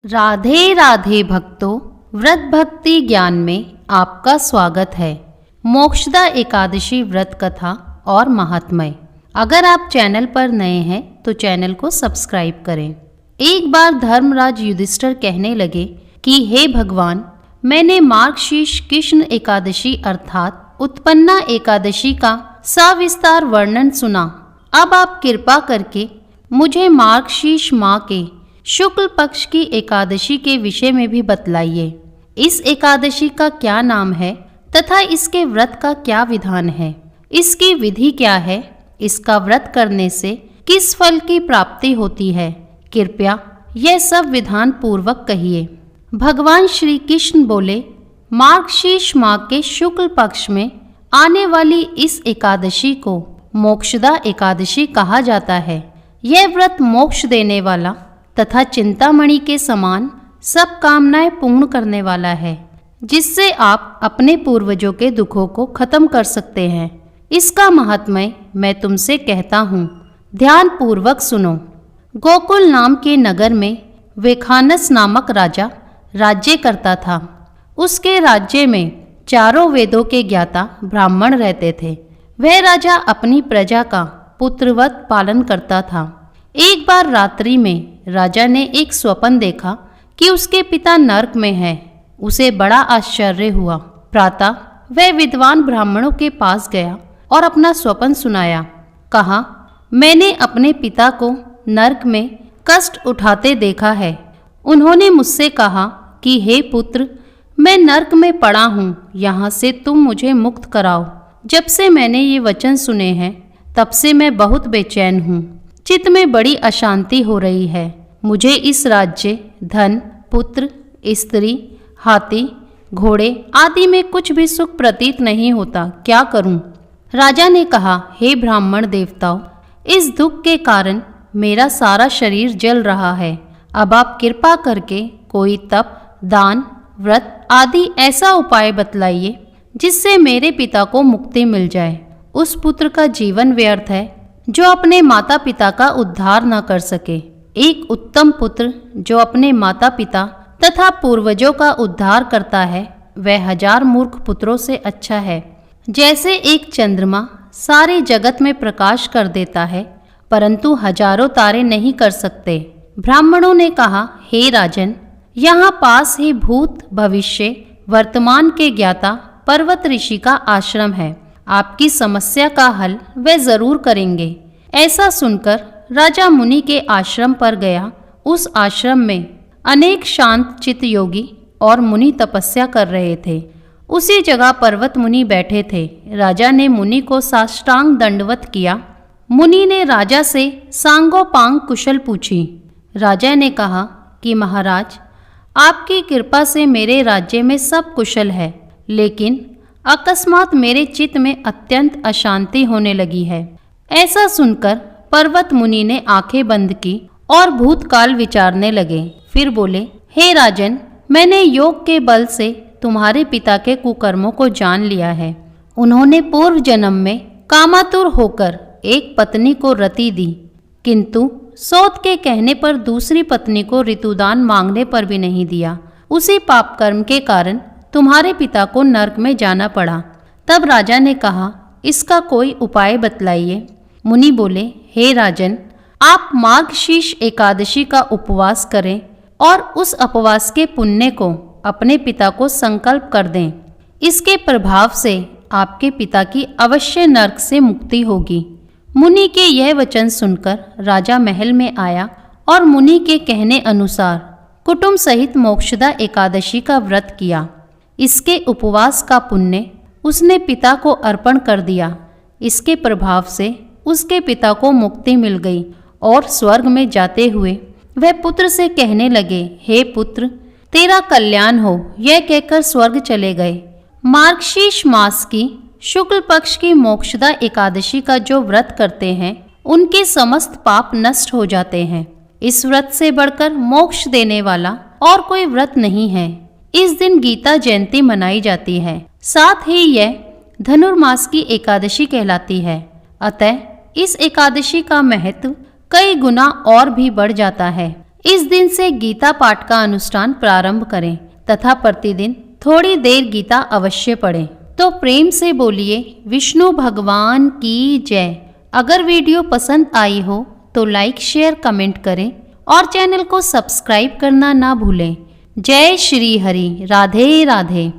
राधे राधे भक्तों, व्रत भक्ति ज्ञान में आपका स्वागत है। मोक्षदा एकादशी व्रत कथा और महात्म्य। अगर आप चैनल पर नए हैं तो चैनल को सब्सक्राइब करें। एक बार धर्मराज युधिष्ठिर कहने लगे कि हे भगवान, मैंने मार्गशीर्ष कृष्ण एकादशी अर्थात उत्पन्ना एकादशी का सविस्तार वर्णन सुना। अब आप कृपा करके मुझे मार्गशीर्ष माह के शुक्ल पक्ष की एकादशी के विषय में भी बतलाइए। इस एकादशी का क्या नाम है तथा इसके व्रत का क्या विधान है, इसकी विधि क्या है, इसका व्रत करने से किस फल की प्राप्ति होती है, कृपया यह सब विधान पूर्वक कहिए। भगवान श्री कृष्ण बोले, मार्गशीर्ष माह के शुक्ल पक्ष में आने वाली इस एकादशी को मोक्षदा एकादशी कहा जाता है। यह व्रत मोक्ष देने वाला तथा चिंतामणि के समान सब कामनाएं पूर्ण करने वाला है, जिससे आप अपने पूर्वजों के दुखों को खत्म कर सकते हैं। इसका महात्म्य मैं तुमसे कहता हूँ, ध्यान पूर्वक सुनो। गोकुल नाम के नगर में वेखानस नामक राजा राज्य करता था। उसके राज्य में चारों वेदों के ज्ञाता ब्राह्मण रहते थे। वह राजा अपनी प्रजा का पुत्रवत पालन करता था। एक बार रात्रि में राजा ने एक स्वप्न देखा कि उसके पिता नरक में हैं। उसे बड़ा आश्चर्य हुआ। प्रातः वह विद्वान ब्राह्मणों के पास गया और अपना स्वप्न सुनाया। कहा, मैंने अपने पिता को नरक में कष्ट उठाते देखा है। उन्होंने मुझसे कहा कि हे पुत्र, मैं नरक में पड़ा हूँ, यहाँ से तुम मुझे मुक्त कराओ। जब से मैंने ये वचन सुने हैं तब से मैं बहुत बेचैन हूँ। चित्त में बड़ी अशांति हो रही है। मुझे इस राज्य, धन, पुत्र, स्त्री, हाथी, घोड़े आदि में कुछ भी सुख प्रतीत नहीं होता। क्या करूं? राजा ने कहा, हे ब्राह्मण देवताओं, इस दुख के कारण मेरा सारा शरीर जल रहा है। अब आप कृपा करके कोई तप, दान, व्रत आदि ऐसा उपाय बतलाइए जिससे मेरे पिता को मुक्ति मिल जाए। उस पुत्र का जीवन व्यर्थ है जो अपने माता पिता का उद्धार न कर सके। एक उत्तम पुत्र जो अपने माता पिता तथा पूर्वजों का उद्धार करता है, वह 1000 मूर्ख पुत्रों से अच्छा है। जैसे एक चंद्रमा सारे जगत में प्रकाश कर देता है, परंतु हजारों तारे नहीं कर सकते। ब्राह्मणों ने कहा, हे राजन, यहाँ पास ही भूत, भविष्य, वर्तमान के ज्ञाता पर्वत ऋषि का आश्रम है। आपकी समस्या का हल वे जरूर करेंगे। ऐसा सुनकर राजा मुनि के आश्रम पर गया। उस आश्रम में अनेक शांत चित्त योगी और मुनि तपस्या कर रहे थे। उसी जगह पर्वत मुनि बैठे थे। राजा ने मुनि को साष्टांग दंडवत किया। मुनि ने राजा से सांगोपांग कुशल पूछी। राजा ने कहा कि महाराज, आपकी कृपा से मेरे राज्य में सब कुशल है, लेकिन अकस्मात मेरे चित्त में अत्यंत अशांति होने लगी है। ऐसा सुनकर पर्वत मुनि ने आंखें बंद की और भूतकाल विचारने लगे। फिर बोले, हे राजन, मैंने योग के बल से तुम्हारे पिता के कुकर्मों को जान लिया है। उन्होंने पूर्व जन्म में कामातुर होकर एक पत्नी को रति दी, किंतु सौत के कहने पर दूसरी पत्नी को ऋतुदान मांगने पर भी नहीं दिया। उसी पाप कर्म के कारण तुम्हारे पिता को नरक में जाना पड़ा। तब राजा ने कहा, इसका कोई उपाय बतलाइए। मुनि बोले, हे राजन, आप मार्गशीर्ष एकादशी का उपवास करें और उस उपवास के पुण्य को अपने पिता को संकल्प कर दें। इसके प्रभाव से आपके पिता की अवश्य नरक से मुक्ति होगी। मुनि के यह वचन सुनकर राजा महल में आया और मुनि के कहने अनुसार कुटुंब सहित मोक्षदा एकादशी का व्रत किया। इसके उपवास का पुण्य उसने पिता को अर्पण कर दिया। इसके प्रभाव से उसके पिता को मुक्ति मिल गई और स्वर्ग में जाते हुए वह पुत्र से कहने लगे, हे पुत्र, तेरा कल्याण हो। यह कहकर स्वर्ग चले गए। मार्गशीर्ष मास की शुक्ल पक्ष की मोक्षदा एकादशी का जो व्रत करते हैं, उनके समस्त पाप नष्ट हो जाते हैं। इस व्रत से बढ़कर मोक्ष देने वाला और कोई व्रत नहीं है। इस दिन गीता जयंती मनाई जाती है। साथ ही यह धनुर्मास की एकादशी कहलाती है। अतः इस एकादशी का महत्व कई गुना और भी बढ़ जाता है। इस दिन से गीता पाठ का अनुष्ठान प्रारंभ करें तथा प्रतिदिन थोड़ी देर गीता अवश्य पढ़ें। तो प्रेम से बोलिए विष्णु भगवान की जय। अगर वीडियो पसंद आई हो तो लाइक शेयर कमेंट करें और चैनल को सब्सक्राइब करना ना भूलें। जय श्री हरि। राधे राधे।